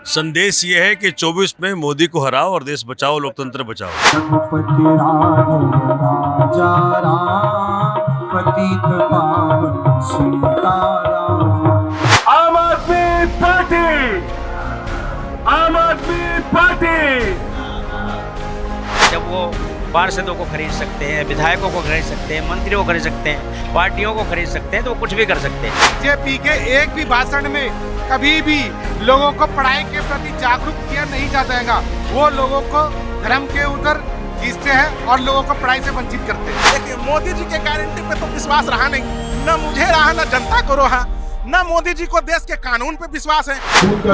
संदेश ये है कि 24 में मोदी को हराओ और देश बचाओ, लोकतंत्र बचाओ। रघुपति राजा राम, पतित पावन सीताराम। आम आदमी पार्टी, आम आदमी पार्टी। जब वो पार्षदों को खरीद सकते हैं, विधायकों को खरीद सकते हैं, मंत्रियों को खरीद सकते हैं, पार्टियों को खरीद सकते हैं, तो वो कुछ भी कर सकते हैं। बीजेपी के एक भी भाषण में कभी भी लोगों को पढ़ाई के प्रति जागरूक किया नहीं जाता है। वो लोगों को धर्म के उधर खींचते हैं और लोगों को पढ़ाई से वंचित करते हैं। देखिए, मोदी जी के गारंटी पे तो विश्वास रहा नहीं, न मुझे रहा, न जनता को रहा, न मोदी जी को देश के कानून पे विश्वास है।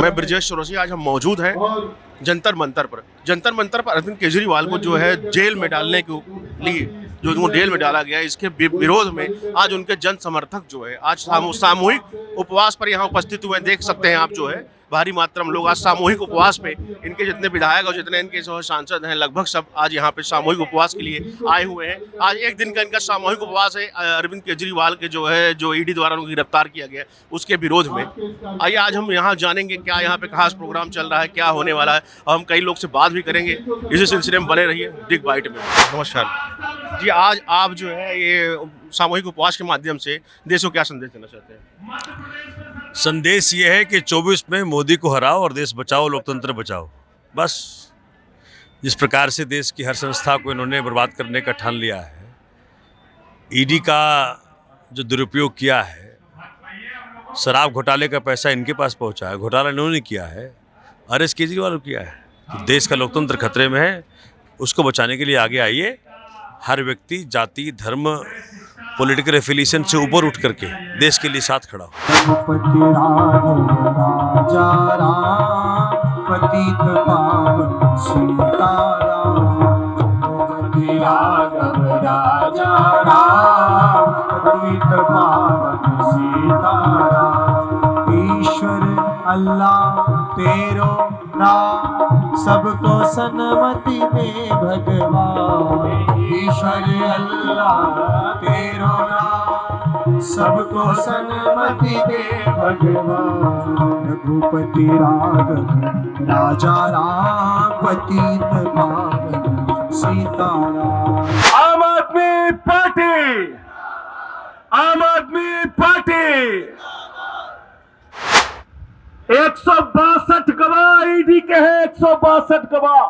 मैं ब्रजेश चौरसिया, आज हम मौजूद हैं जंतर मंतर पर अरविंद केजरीवाल को जो है जेल में डालने के लिए जो उनको जेल में डाला गया है, इसके विरोध में आज उनके जन समर्थक जो है आज सामूहिक उपवास पर यहाँ उपस्थित हुए। देख सकते हैं आप जो है भारी मात्रा में लोग आज सामूहिक उपवास पे, इनके जितने विधायक और जितने इनके जो सांसद हैं लगभग सब आज यहाँ पे सामूहिक उपवास के लिए आए हुए हैं। आज एक दिन का इनका सामूहिक उपवास है अरविंद केजरीवाल के जो ईडी द्वारा उनको गिरफ्तार किया गया उसके विरोध में। आइए आज हम यहाँ जानेंगे क्या यहाँ पे खास प्रोग्राम चल रहा है, क्या होने वाला है, और हम कई लोग से बात भी करेंगे। इसी सिलसिले में बने रहिए बिग बाइट में। नमस्कार जी, आज आप जो है ये सामूहिक उपवास के माध्यम से देश को क्या संदेश देना चाहते हैं? संदेश ये है कि 24 में मोदी को हराओ और देश बचाओ, लोकतंत्र बचाओ। बस जिस प्रकार से देश की हर संस्था को इन्होंने बर्बाद करने का ठान लिया है, ईडी का जो दुरुपयोग किया है, शराब घोटाले का पैसा इनके पास पहुंचा है, घोटाला इन्होंने किया है, अरेस्ट केजरीवाल किया है, तो देश का लोकतंत्र खतरे में है। उसको बचाने के लिए आगे आइए। हर व्यक्ति जाति, धर्म, पॉलिटिकल एफिलिएशन से ऊपर उठ करके देश के लिए साथ खड़ा हो। रघुपति राजा राम, पतित पावन सीताराम। रघुपति राजा राम, पतित पावन सीताराम। ईश्वर अल्लाह तेरो नाम, सबको सन्मति दे भगवान। ईश्वर अल्लाह तेरो नाम, सबको सन्मति दे भगवान। रघुपति राजा राम, पतित पावन सीताराम। आम आदमी पार्टी, आम आदमी पार्टी। 162 गवाह ईडी के हैं, 162 गवाह।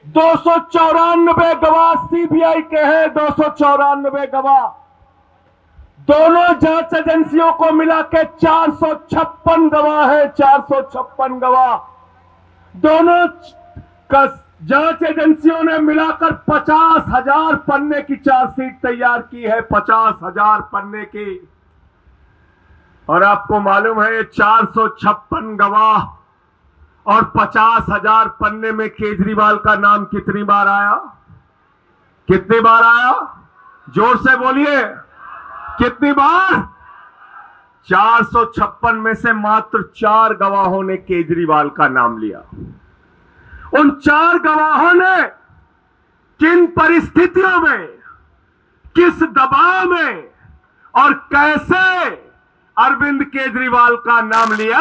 294 गवाह सीबीआई के हैं, 294 गवाह। दोनों जांच एजेंसियों को मिला के 456 गवाह है, 456 गवाह। दोनों जांच एजेंसियों ने मिलाकर 50,000 पन्ने की चार्जशीट तैयार की है, 50,000 पन्ने की। और आपको मालूम है 456 गवाह और 50,000 पन्ने में केजरीवाल का नाम कितनी बार आया? कितनी बार आया? जोर से बोलिए, कितनी बार? 456 में से मात्र 4 गवाहों ने केजरीवाल का नाम लिया। उन 4 गवाहों ने किन परिस्थितियों में, किस दबाव में और कैसे अरविंद केजरीवाल का नाम लिया,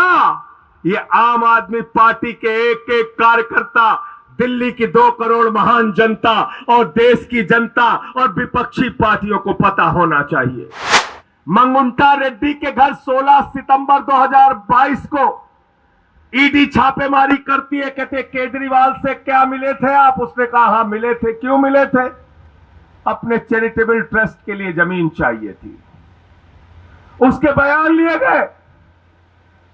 ये आम आदमी पार्टी के एक एक कार्यकर्ता, दिल्ली की 2 करोड़ महान जनता और देश की जनता और विपक्षी पार्टियों को पता होना चाहिए। मंगुंटा रेड्डी के घर 16 सितंबर 2022 को ईडी छापेमारी करती है। कहते केजरीवाल से क्या मिले थे आप? उसने कहा हाँ मिले थे। क्यों मिले थे? अपने चैरिटेबल ट्रस्ट के लिए जमीन चाहिए थी। उसके बयान लिए गए।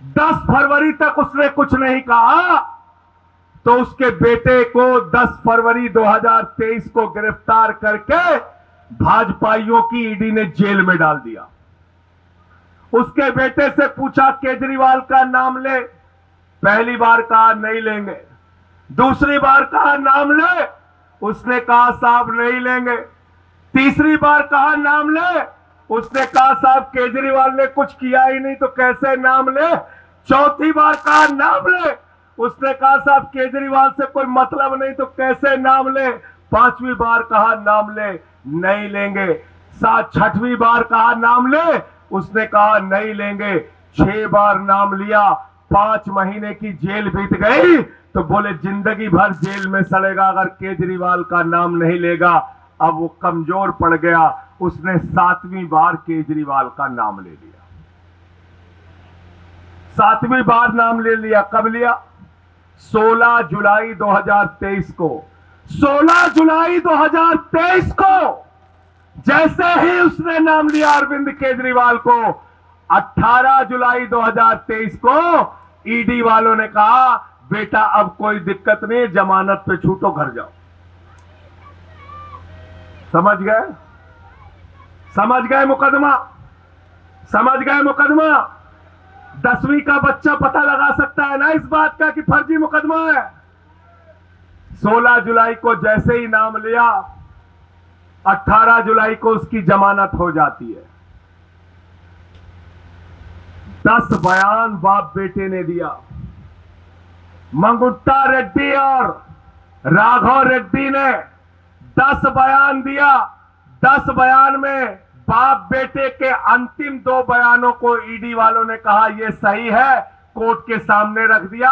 10 फरवरी तक उसने कुछ नहीं कहा, तो उसके बेटे को 10 फरवरी 2023 को गिरफ्तार करके भाजपाइयों की ईडी ने जेल में डाल दिया। उसके बेटे से पूछा केजरीवाल का नाम ले, पहली बार कहा नहीं लेंगे। दूसरी बार कहा नाम ले, उसने कहा साहब नहीं लेंगे। तीसरी बार कहा नाम ले, उसने कहा साहब केजरीवाल ने कुछ किया ही नहीं तो कैसे नाम ले। चौथी बार कहा नाम ले, उसने कहा साहब केजरीवाल से कोई मतलब नहीं तो कैसे नाम ले। 5वीं बार कहा नाम ले, नहीं लेंगे। 6वीं बार कहा नाम ले, उसने कहा नहीं लेंगे। 6 बार नाम लिया, 5 महीने की जेल बीत गई तो बोले जिंदगी भर जेल में सड़ेगा अगर केजरीवाल का नाम नहीं लेगा। अब वो कमजोर पड़ गया, उसने 7वीं बार केजरीवाल का नाम ले लिया। 7वीं बार नाम ले लिया। कब लिया? 16 जुलाई 2023 को। 16 जुलाई 2023 को जैसे ही उसने नाम लिया अरविंद केजरीवाल को, 18 जुलाई 2023 को ईडी वालों ने कहा बेटा अब कोई दिक्कत नहीं, जमानत पे छूटो, घर जाओ। समझ गए? समझ गए मुकदमा? समझ गए मुकदमा? 10वीं का बच्चा पता लगा सकता है ना इस बात का कि फर्जी मुकदमा है। 16 जुलाई को जैसे ही नाम लिया, 18 जुलाई को उसकी जमानत हो जाती है। 10 बयान बाप बेटे ने दिया। मंगुट्टा रेड्डी और राघव रेड्डी ने 10 बयान दिया। 10 बयान में बाप बेटे के अंतिम 2 बयानों को ईडी वालों ने कहा यह सही है, कोर्ट के सामने रख दिया।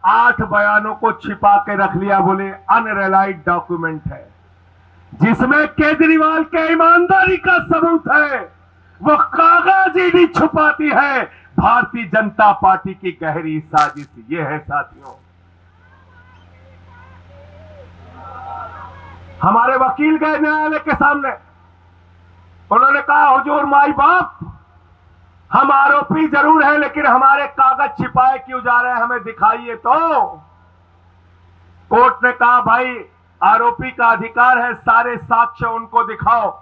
8 बयानों को छिपा के रख लिया, बोले अनरिलाइड डॉक्यूमेंट है, जिसमें केजरीवाल के ईमानदारी का सबूत है। वो कागज ईडी छुपाती है। भारतीय जनता पार्टी की गहरी साजिश ये है साथियों। हमारे वकील गए न्यायालय के सामने, उन्होंने कहा हुजूर माई बाप, हम आरोपी जरूर हैं लेकिन हमारे कागज छिपाए क्यों जा रहे हैं, हमें दिखाइए तो। कोर्ट ने कहा भाई आरोपी का अधिकार है, सारे साक्ष्य उनको दिखाओ।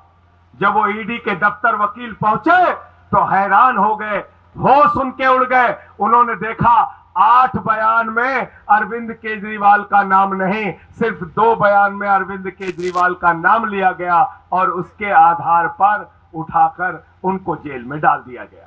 जब वो ईडी के दफ्तर वकील पहुंचे तो हैरान हो गए, होश उनके उड़ गए। उन्होंने देखा 8 बयान में अरविंद केजरीवाल का नाम नहीं, सिर्फ 2 बयान में अरविंद केजरीवाल का नाम लिया गया और उसके आधार पर उठाकर उनको जेल में डाल दिया गया।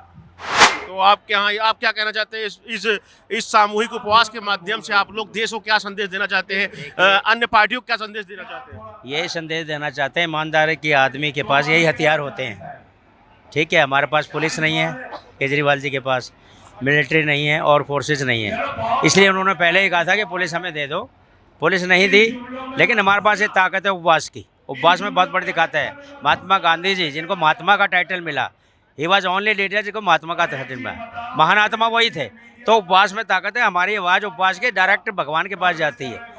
तो आप क्या कहना चाहते हैं इस सामूहिक उपवास के माध्यम से? आप लोग देश को क्या संदेश देना चाहते हैं, अन्य पार्टियों को क्या संदेश देना चाहते हैं? यही संदेश देना चाहते हैं, ईमानदारी के आदमी के पास यही हथियार होते हैं। ठीक है, हमारे पास पुलिस नहीं है, केजरीवाल जी के पास मिलिट्री नहीं है और फोर्सेस नहीं है, इसलिए उन्होंने पहले ही कहा था कि पुलिस हमें दे दो। पुलिस नहीं दी, लेकिन हमारे पास ये ताकत है उपवास की। उपवास में बहुत बड़ी दिखाता है। महात्मा गांधी जी, जिनको महात्मा का टाइटल मिला, ही वॉज ओनली लीडर जिनको महात्मा का टाइटल मिला, महान आत्मा वही थे। तो उपवास में ताकत है। हमारी आवाज़ उपवास के डायरेक्ट भगवान के पास जाती है।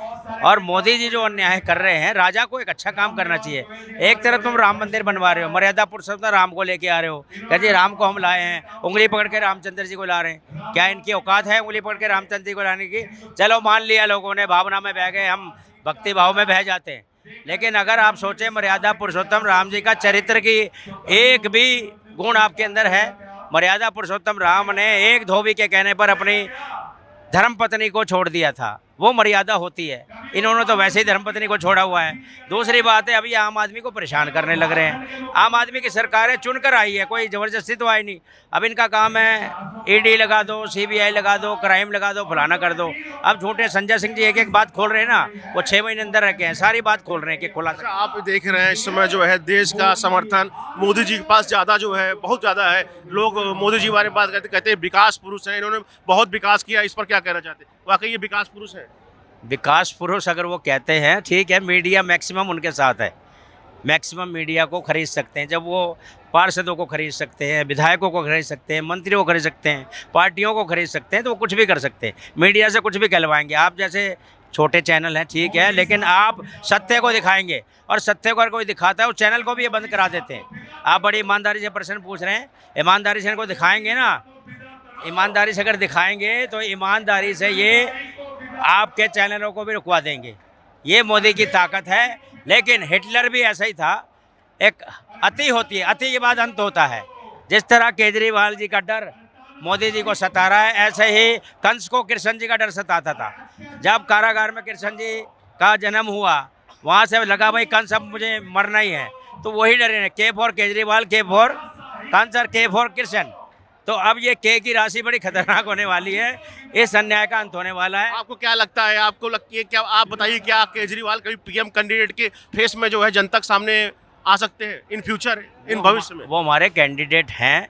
और मोदी जी जो अन्याय कर रहे हैं, राजा को एक अच्छा काम करना चाहिए। एक तरफ तुम राम मंदिर बनवा रहे हो, मर्यादा पुरुषोत्तम राम को लेके आ रहे हो, कहते राम को हम लाए हैं, उंगली पकड़ के रामचंद्र जी को ला रहे हैं। क्या इनकी औकात है उंगली पकड़ के रामचंद्र जी को लाने की? चलो मान लिया लोगों ने, भावना में बह गए, हम भक्ति भाव में बह जाते हैं। लेकिन अगर आप सोचें मर्यादा पुरुषोत्तम राम जी का चरित्र की एक भी गुण आपके अंदर है। मर्यादा पुरुषोत्तम राम ने एक धोबी के कहने पर अपनी धर्मपत्नी को छोड़ दिया था, वो मर्यादा होती है। इन्होंने तो वैसे ही धर्मपत्नी को छोड़ा हुआ है। दूसरी बात है, अभी आम आदमी को परेशान करने लग रहे हैं। आम आदमी की सरकारें चुनकर आई है, कोई ज़बरदस्ती तो आई नहीं। अब इनका काम है ईडी लगा दो, सीबीआई लगा दो, क्राइम लगा दो, फलाना कर दो। अब झूठे संजय सिंह जी एक एक बात खोल रहे हैं ना, वो 6 महीने अंदर रखे हैं, सारी बात खोल रहे हैं कि खुला। आप देख रहे हैं इस समय जो है देश का समर्थन मोदी जी के पास ज़्यादा जो है, बहुत ज़्यादा है। लोग मोदी जी बारे में बात करते, कहते हैं विकास पुरुष हैं, इन्होंने बहुत विकास किया। इस पर क्या कहना चाहते हैं? वाकई ये विकास पुरुष है? विकास पुरुष अगर वो कहते हैं, ठीक है, मीडिया मैक्सिमम उनके साथ है। मैक्सिमम मीडिया को खरीद सकते हैं। जब वो पार्षदों को खरीद सकते हैं, विधायकों को खरीद सकते हैं, मंत्रियों को खरीद सकते हैं, पार्टियों को खरीद सकते हैं, तो वो कुछ भी कर सकते हैं। मीडिया से कुछ भी कहलवाएंगे। आप जैसे छोटे चैनल हैं, ठीक है, लेकिन आप सत्य को दिखाएंगे, और सत्य को अगर कोई दिखाता है उस चैनल को भी ये बंद करा देते हैं। आप बड़ी ईमानदारी से प्रश्न पूछ रहे हैं, ईमानदारी से इनको दिखाएंगे ना, ईमानदारी से अगर दिखाएंगे तो ईमानदारी से ये आपके चैनलों को भी रुकवा देंगे। ये मोदी की ताकत है। लेकिन हिटलर भी ऐसा ही था। एक अति होती है, अति के बाद अंत होता है। जिस तरह केजरीवाल जी का डर मोदी जी को सता रहा है, ऐसे ही कंस को कृष्ण जी का डर सताता था। जब कारागार में कृष्ण जी का जन्म हुआ, वहाँ से लगा भाई कंस अब मुझे मरना ही है, तो वही डरे हैं, के फॉर केजरीवाल, के फॉर कंस और के फॉर कृष्ण। तो अब ये के की राशि बड़ी खतरनाक होने वाली है। इस अन्याय का अंत होने वाला है। आपको क्या लगता है? आपको लगती है क्या? आप बताइए, क्या केजरीवाल कभी पीएम कैंडिडेट के फेस में जो है जनता के सामने आ सकते हैं इन फ्यूचर, इन भविष्य में? वो हमारे कैंडिडेट हैं,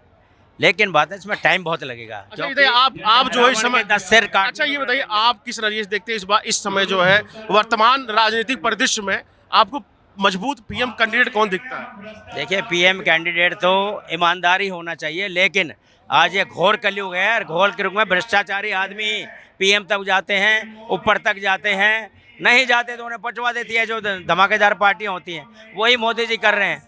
लेकिन बात है इसमें टाइम बहुत लगेगा। अच्छा, ये बताइए, आप जो है इस समय 10 सिर काट। अच्छा ये बताइए, आप किस नजरिए से देखते हैं इस समय जो है वर्तमान राजनीतिक परिदृश्य में आपको मजबूत पीएम कैंडिडेट कौन दिखता है? देखिए, पीएम कैंडिडेट तो ईमानदारी होना चाहिए, लेकिन आज ये घोर कलयुग है और घोर कलयुग में भ्रष्टाचारी आदमी पीएम तक जाते हैं, ऊपर तक जाते हैं, नहीं जाते तो उन्हें पचवा देती है जो धमाकेदार पार्टियां होती हैं, वही मोदी जी कर रहे हैं।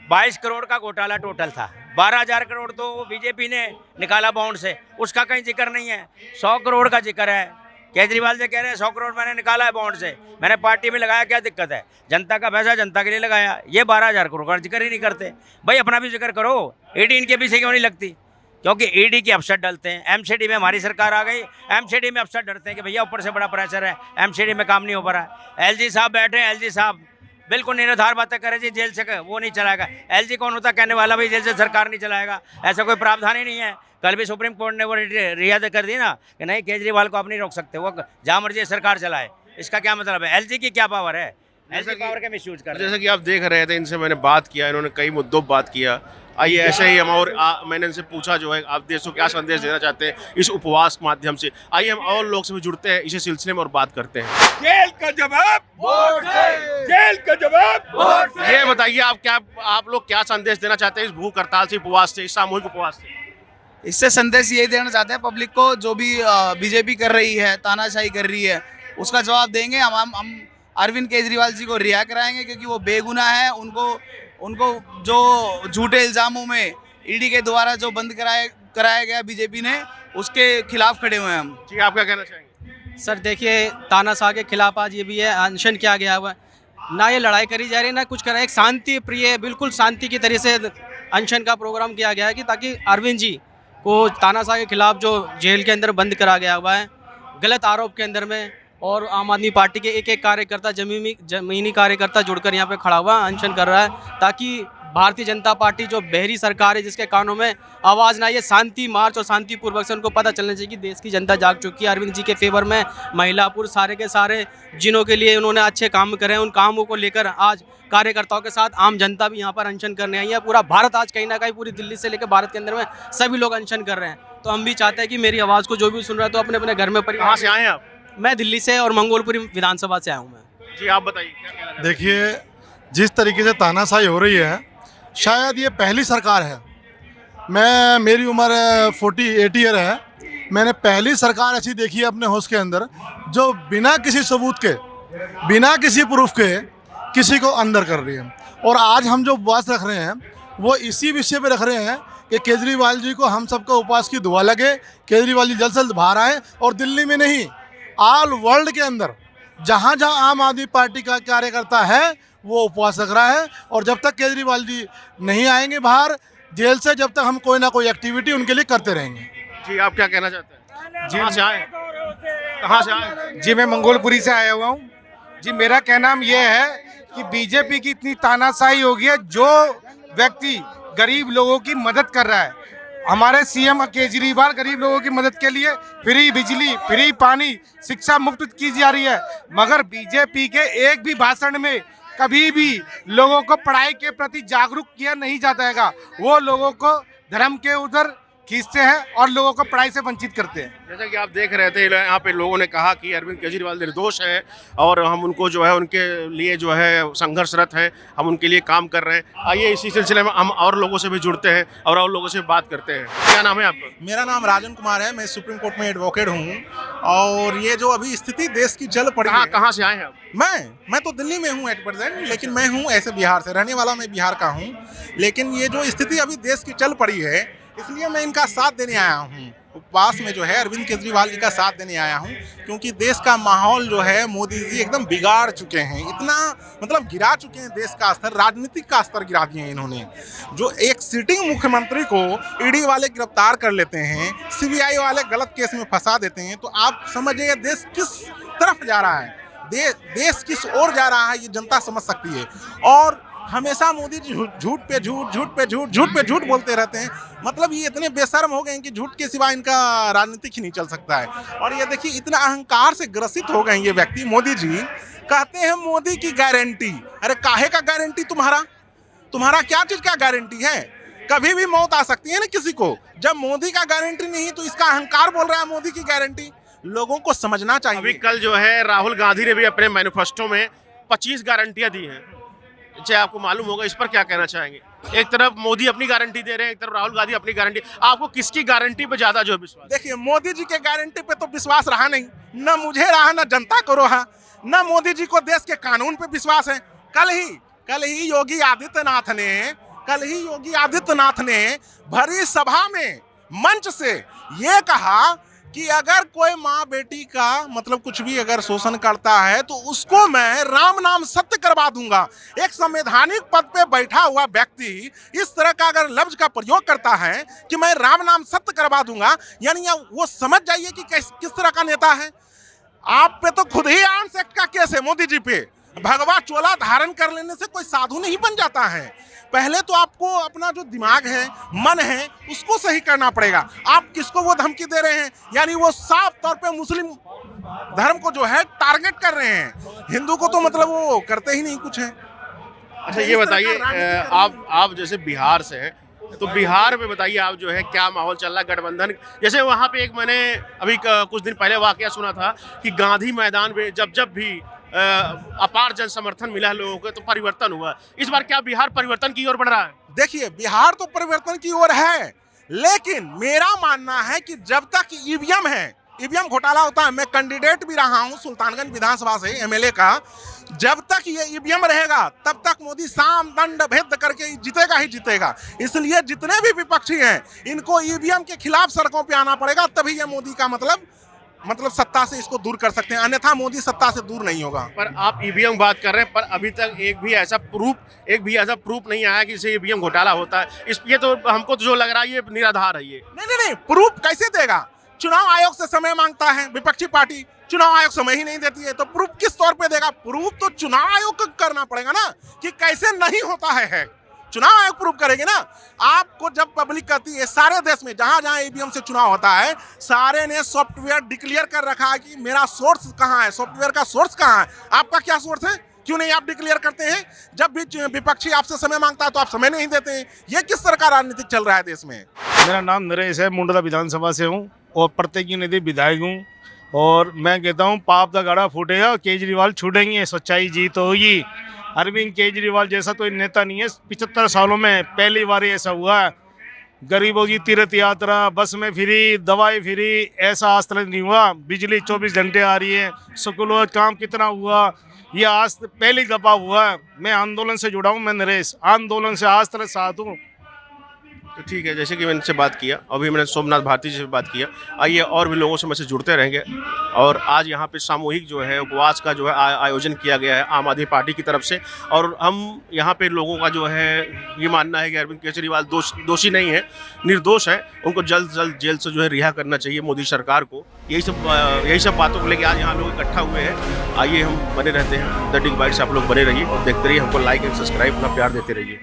22 करोड़ का घोटाला टोटल था, 12,000 करोड़ तो बीजेपी ने निकाला बॉन्ड से, उसका कहीं जिक्र नहीं है। 100 करोड़ का जिक्र है। केजरीवाल जी कह रहे हैं 100 करोड़ मैंने निकाला है बॉन्ड से, मैंने पार्टी में लगाया, क्या दिक्कत है? जनता का पैसा जनता के लिए लगाया। ये 12,000 करोड़ का जिक्र ही नहीं करते। भाई अपना भी जिक्र करो। ईडी इनके पीछे क्यों नहीं लगती? क्योंकि ईडी के अफसर डलते हैं। एमसीडी में हमारी सरकार आ गई, एमसीडी में अफसर डरते हैं कि भैया ऊपर से बड़ा प्रेशर है, एमसीडी में काम नहीं हो पा रहा है। एलजी साहब बैठे हैं, एलजी साहब बिल्कुल निराधार बातें करें जी, जेल से वो नहीं चलाएगा। एलजी कौन होता कहने वाला, भाई जेल से सरकार नहीं चलाएगा, ऐसा कोई प्रावधान ही नहीं है। कल भी सुप्रीम कोर्ट ने वो रियायत कर दी ना कि नहीं, केजरीवाल को आप नहीं रोक सकते, वो जहाँ मर्जी सरकार चलाए। इसका क्या मतलब है? एलजी की क्या पावर है? एलजी पावर का मिसयूज कर रहे हैं। जैसा कि आप देख रहे थे, इनसे मैंने बात किया, इन्होंने कई मुद्दों पर बात किया। आइए ऐसे ही हम और मैंने इनसे पूछा जो है आप देश को क्या संदेश देना चाहते हैं इस उपवास के माध्यम से। आइए हम और लोग से भी जुड़ते हैं इसी सिलसिले में और बात करते हैं। जेल का जवाब वोट से, जेल का जवाब वोट से। ये बताइए, आप लोग क्या संदेश देना चाहते हैं इस भूख हड़ताल से, उपवास से, इस सामूहिक उपवास से? इससे संदेश यही देना चाहते हैं पब्लिक को, जो भी बीजेपी कर रही है, तानाशाही कर रही है, उसका जवाब देंगे। हम अरविंद केजरीवाल जी को रिहा कराएंगे, क्योंकि वो बेगुनाह है। उनको जो झूठे इल्ज़ामों में ईडी के द्वारा जो बंद कराया गया बीजेपी ने, उसके खिलाफ खड़े हुए हैं हम। जी, आप क्या कहना चाहेंगे? सर देखिए, तानाशाह के खिलाफ आज ये भी है, अनशन किया गया हुआ है, ना ये लड़ाई करी जा रही है ना कुछ करा। एक शांति प्रिय, बिल्कुल शांति की तरह से अनशन का प्रोग्राम किया गया है कि ताकि अरविंद जी को तानाशाह के खिलाफ जो जेल के अंदर बंद करा गया हुआ है गलत आरोप के अंदर में, और आम आदमी पार्टी के एक एक कार्यकर्ता, जमीनी कार्यकर्ता जुड़कर यहाँ पे खड़ा हुआ अनशन कर रहा है, ताकि भारतीय जनता पार्टी जो बहरी सरकार है जिसके कानों में आवाज़ ना आए, शांति मार्च और शांतिपूर्वक से उनको पता चलना चाहिए कि देश की जनता जाग चुकी है अरविंद जी के फेवर में। महिला पुरुष सारे के सारे जिनों के लिए उन्होंने अच्छे काम करे हैं, उन कामों को लेकर आज कार्यकर्ताओं के साथ आम जनता भी यहाँ पर अनशन करने आई है। पूरा भारत आज कहीं ना कहीं, पूरी दिल्ली से लेकर भारत के अंदर में सभी लोग अनशन कर रहे हैं। तो हम भी चाहते हैं कि मेरी आवाज़ को जो भी सुन रहा है तो अपने अपने घर में कहाँ से आए हैं आप? मैं दिल्ली से और मंगोलपुरी विधानसभा से आया हूँ मैं। जी, आप बताइए क्या कहना चाहते हैं? देखिए, जिस तरीके से तानाशाही हो रही है, शायद ये पहली सरकार है। मेरी उम्र 40-80 ईयर है, मैंने पहली सरकार ऐसी देखी है अपने होश के अंदर जो बिना किसी सबूत के, बिना किसी प्रूफ के किसी को अंदर कर रही है। और आज हम जो उपवास रख रहे हैं वो इसी विषय पे रख रहे हैं कि केजरीवाल जी को हम सबको उपवास की दुआ लगे, केजरीवाल जी जल्द से जल्द बाहर आए। और दिल्ली में नहीं, ऑल वर्ल्ड के अंदर जहाँ जहाँ आम आदमी पार्टी का कार्यकर्ता है वो उपवास रख रहा है। और जब तक केजरीवाल जी नहीं आएंगे बाहर जेल से, जब तक हम कोई ना कोई एक्टिविटी उनके लिए करते रहेंगे। जी, आप क्या कहना चाहते हैं? जी, कहाँ से आए? कहाँ से आए? जी, मैं मंगोलपुरी से आया हुआ हूँ। जी, मेरा कहना ये है कि बीजेपी की इतनी तानाशाही हो गई है, जो व्यक्ति गरीब लोगों की मदद कर रहा है, हमारे सीएम केजरीवाल गरीब लोगों की मदद के लिए फ्री बिजली, फ्री पानी, शिक्षा मुफ्त की जा रही है, मगर बीजेपी के एक भी भाषण में कभी भी लोगों को पढ़ाई के प्रति जागरूक किया नहीं जाता है। वो लोगों को धर्म के उधर खींचते हैं और लोगों को पढ़ाई से वंचित करते हैं। जैसा कि आप देख रहे थे, यहाँ पे लोगों ने कहा कि अरविंद केजरीवाल निर्दोष है और हम उनको जो है उनके लिए जो है संघर्षरत है, हम उनके लिए काम कर रहे हैं। आइए इसी सिलसिले में हम और लोगों से भी जुड़ते हैं और लोगों से बात करते हैं। क्या नाम है आपका? मेरा नाम राजन कुमार है, मैं सुप्रीम कोर्ट में एडवोकेट हूँ। और ये जो अभी स्थिति देश की चल पड़ी है। कहाँ से आए हैं आप? मैं तो दिल्ली में हूँ एट प्रेजेंट, लेकिन मैं हूँ ऐसे बिहार से, रहने वाला मैं बिहार का हूँ। लेकिन ये जो स्थिति अभी देश की चल पड़ी है, इसलिए मैं इनका साथ देने आया हूँ। उपवास में जो है अरविंद केजरीवाल जी का साथ देने आया हूँ, क्योंकि देश का माहौल जो है मोदी जी एकदम बिगाड़ चुके हैं। इतना मतलब गिरा चुके हैं देश का स्तर, राजनीतिक का स्तर गिरा दिए हैं इन्होंने। जो एक सिटिंग मुख्यमंत्री को ईडी वाले गिरफ्तार कर लेते हैं, सीबीआई वाले गलत केस में फंसा देते हैं, तो आप समझिए देश किस तरफ जा रहा है, देश किस ओर जा रहा है, ये जनता समझ सकती है। और हमेशा मोदी जी झूठ पे झूठ बोलते रहते हैं। मतलब ये इतने बेशर्म हो गए हैं कि झूठ के सिवा इनका राजनीतिक ही नहीं चल सकता है। और ये देखिए, इतना अहंकार से ग्रसित हो गए ये व्यक्ति। मोदी जी कहते हैं मोदी की गारंटी, अरे काहे का गारंटी? तुम्हारा क्या चीज़ का गारंटी है? कभी भी मौत आ सकती है ना किसी को। जब मोदी का गारंटी नहीं तो इसका अहंकार बोल रहा है मोदी की गारंटी। लोगों को समझना अभी चाहिए। कल जो है राहुल गांधी ने भी अपने मैनिफेस्टो में 25 गारंटियां दी हैं, चाहे आपको मालूम होगा। इस पर क्या कहना चाहेंगे? एक तरफ मोदी अपनी गारंटी दे रहे हैं, एक तरफ राहुल गांधी अपनी गारंटी। आपको किसकी गारंटी पे ज्यादा जो है विश्वास? देखिए, मोदी जी के गारंटी पे तो विश्वास रहा नहीं, न मुझे रहा न जनता को रहा, न मोदी जी को देश के कानून पे विश्वास है। कल ही योगी आदित्यनाथ ने भरी सभा में मंच से ये कहा कि अगर कोई माँ बेटी का मतलब कुछ भी अगर शोषण करता है तो उसको मैं राम नाम सत्य करवा दूंगा। एक संवैधानिक पद पे बैठा हुआ व्यक्ति इस तरह का अगर लफ्ज का प्रयोग करता है कि मैं राम नाम सत्य करवा दूंगा, यानी वो समझ जाइए कि किस तरह का नेता है। आप पे तो खुद ही आर्म्स एक्ट का केस है मोदी जी पे। भगवा चोला धारण कर लेने से कोई साधु नहीं बन जाता है। पहले तो आपको अपना जो दिमाग है, मन है, उसको सही करना पड़ेगा। आप किसको वो धमकी दे रहे हैं? यानी वो साफ तौर पे मुस्लिम धर्म को जो है टारगेट कर रहे हैं। हिंदू को तो मतलब वो करते ही नहीं कुछ है। अच्छा, ये बताइए, आप जैसे बिहार से हैं, तो बिहार में बताइए आप जो है क्या माहौल चल रहा है गठबंधन? जैसे वहाँ पे एक मैंने अभी कुछ दिन पहले वाकया सुना था कि गांधी मैदान में जब भी अपार जन समर्थन मिला लोगों को तो परिवर्तन हुआ। इस बार क्या बिहार परिवर्तन की ओर बढ़ रहा है? देखिए, बिहार तो परिवर्तन की ओर है, लेकिन मेरा मानना है कि जब तक ईवीएम है, ईवीएम घोटाला होता है। मैं कैंडिडेट भी रहा हूं सुल्तानगंज विधानसभा से, एमएलए का। जब तक ये ईवीएम रहेगा तब तक मोदी साम दंड भेद करके जीतेगा ही जीतेगा। इसलिए जितने भी विपक्षी हैं इनको ईवीएम के खिलाफ सड़कों पे आना पड़ेगा, तभी ये मोदी का मतलब सत्ता से इसको दूर कर सकते हैं, अन्यथा मोदी सत्ता से दूर नहीं होगा। पर आप ईवीएम बात कर रहे हैं, पर अभी तक एक भी ऐसा प्रूफ नहीं आया कि इसे ईवीएम घोटाला होता है। ये तो हमको तो जो लग रहा है ये निराधार है। ये नहीं, प्रूफ कैसे देगा? चुनाव आयोग से समय मांगता है विपक्षी पार्टी, चुनाव आयोग समय ही नहीं देती है, तो प्रूफ किस तौर पे देगा? प्रूफ तो चुनाव आयोग को करना पड़ेगा ना कि कैसे नहीं होता है। चुनाव आयोग प्रूफ करेंगे ना। आपको जब पब्लिक कहती है, सारे देश में जहां जहां ईवीएम से चुनाव होता है, सारे ने सॉफ्टवेयर डिक्लेयर कर रखा है कि मेरा सोर्स कहां है, सॉफ्टवेयर का सोर्स कहां है। आपका क्या सोर्स है? क्यों नहीं आप डिक्लेयर करते हैं? जब भी विपक्षी आपसे समय मांगता है तो आप समय नहीं देते हैं। ये किस तरह का राजनीतिक चल रहा है देश में? मेरा नाम नरेश है, मुंडला विधानसभा से हूँ और प्रत्येक नदी विधायक हूँ। और मैं कहता हूँ पाप का गाड़ा फूटेगा, केजरीवाल छूटेंगे, सच्चाई जीत होगी। अरविंद केजरीवाल जैसा कोई नेता नहीं है। 75 सालों में पहली बार ऐसा हुआ है। गरीबों की तीर्थ यात्रा, बस में फ्री, दवाई फ्री, ऐसा आज तक नहीं हुआ। बिजली 24 घंटे आ रही है। स्कूलों काम कितना हुआ, ये आज पहली दफा हुआ है। मैं आंदोलन से जुड़ा हूँ, मैं नरेश आंदोलन से आज तक साथ हूँ। तो ठीक है, जैसे कि मैंने इनसे बात किया, अभी मैंने सोमनाथ भारती जी से बात किया। आइए और भी लोगों से मैसेज जुड़ते रहेंगे। और आज यहाँ पे सामूहिक जो है उपवास का जो है आयोजन किया गया है आम आदमी पार्टी की तरफ से। और हम यहाँ पे लोगों का जो है ये मानना है कि अरविंद केजरीवाल दोषी नहीं है, निर्दोष है। उनको जल्द से जल्द जेल से जो है रिहा करना चाहिए मोदी सरकार को। यही सब बातों को लेकर आज यहाँ लोग इकट्ठा हुए हैं। आइए हम बने रहते हैं द डिग बाइट से, आप लोग बने रहिए और देखते रहिए। हमको लाइक एंड सब्सक्राइब, अपना प्यार देते रहिए।